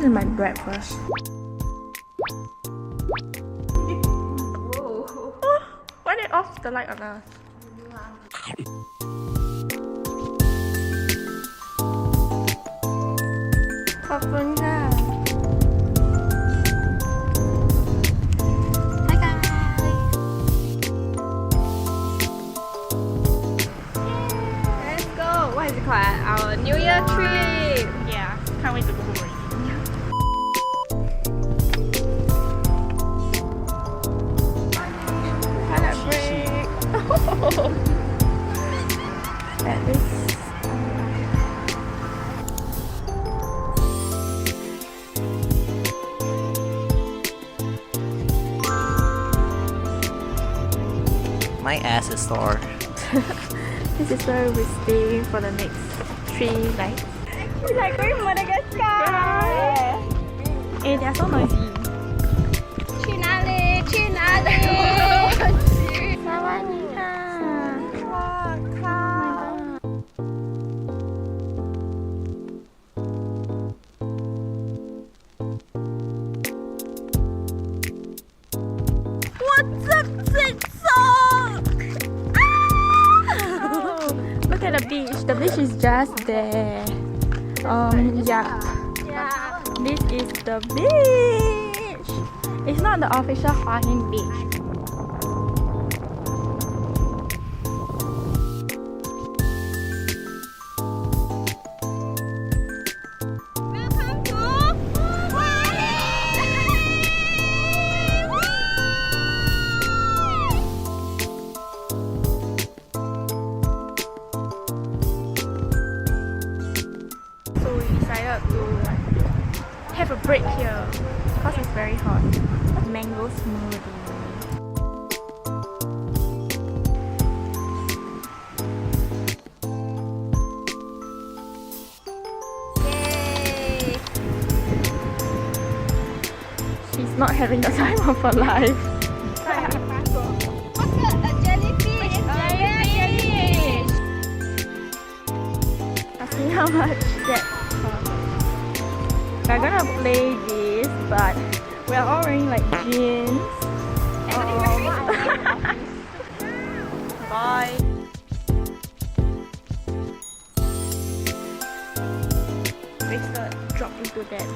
is my breakfast. Whoa. Why they off the light on us? Hi guys. Let's go. What is it called? Our New Year trip. Yeah, can't wait to go home already. Toilet break. At least. My ass is sore. This is where we stay for the next 3 nights. It's like going to Madagascar. Hey, they are so noisy. 去哪里？去哪里？萨瓦尼卡！哇靠！ What's up, TikTok? Look at the beach. The beach is just there. Yeah. This is the beach. It's not the official Huahin beach. Welcome to So we decided to have a break here because it's very hot. Mango smoothie. Yay! She's not having the time of her life. What's that? A jellyfish. Jellyfish. Asking how much that cost. We're gonna play this, but we're all wearing like jeans. Bye. Wasted drop into that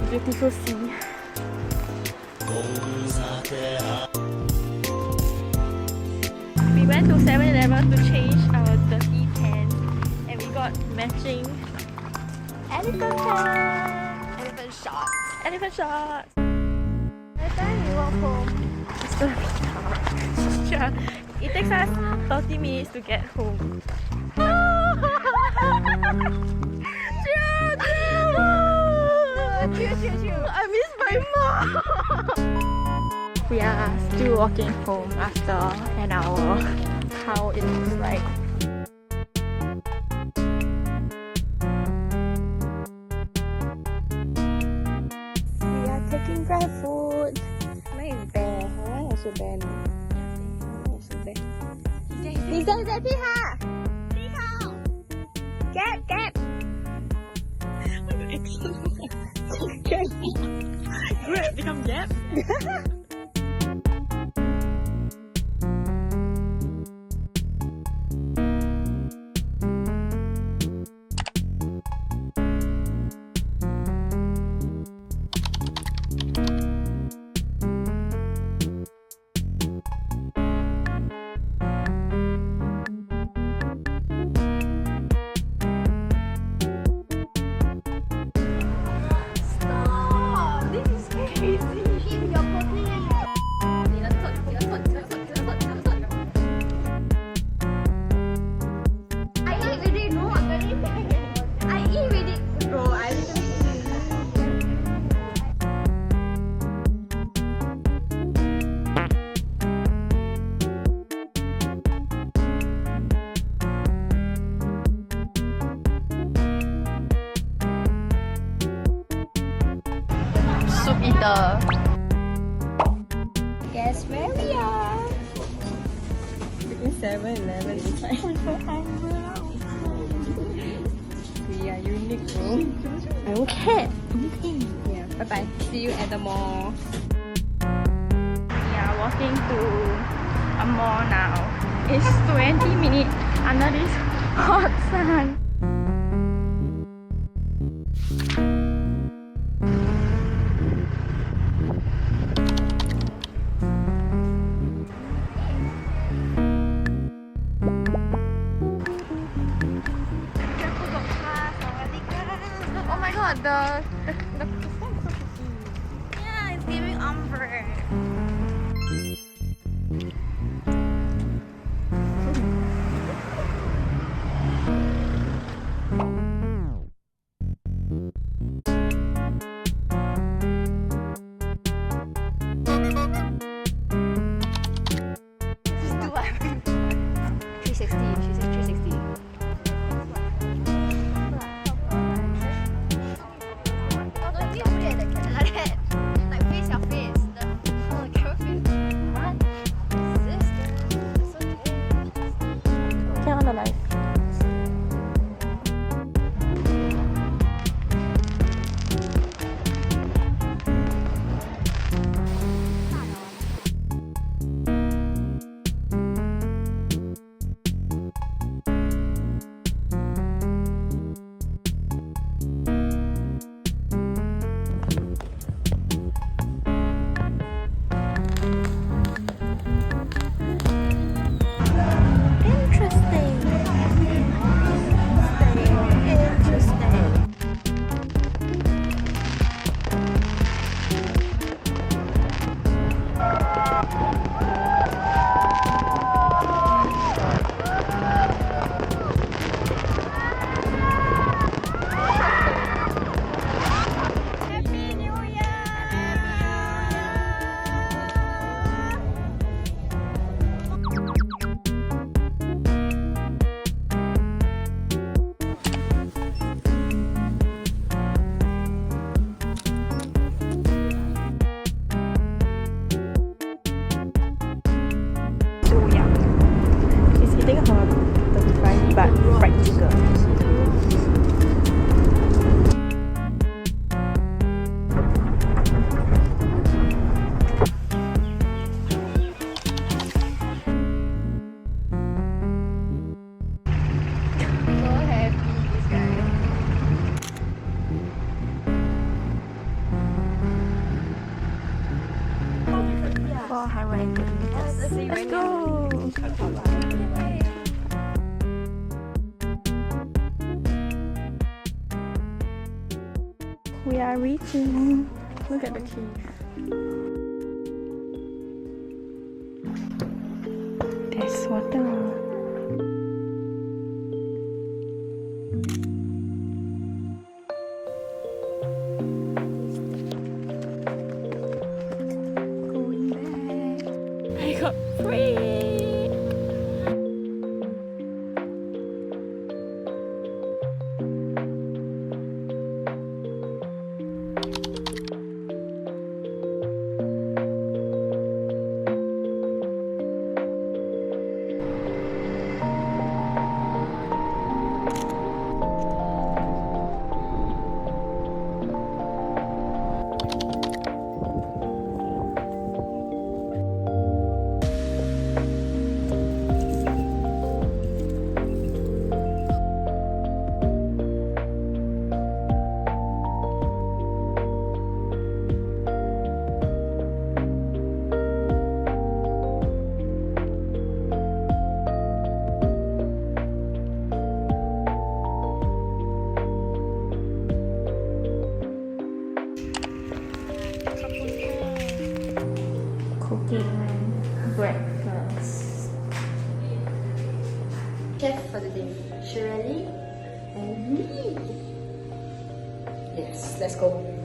beautiful sea. We went to 7-Eleven to change our dirty pants and we got matching elephant pants. Elephant shots. Elephant shots. By the time we walk home, It's gonna be dark. Yeah. It takes us 30 minutes to get home. I miss my mom. We are still walking home after an hour. How it looks like. We are taking Grab food. mine is bear. Mine also bear. Mine also bear. 你在这地下，地上，get。 Grab become Gap. Soup eater. Guess where we are? Between 7-Eleven to find. We Yeah, unique room. Okay. Yeah, bye bye. See you at the mall. We are walking to a mall now. It's 20 minutes under this hot sun. Oh my god, the flag is so pretty. Yeah, it's giving umbrella. Turn on the light. Eating her 35 baht fried chicken. For highway. Let's go. We are reaching. Look at the cave. There's water. Going back. I got free. Cooking breakfast. Chef for the day, Shirley and me. Yes, let's go.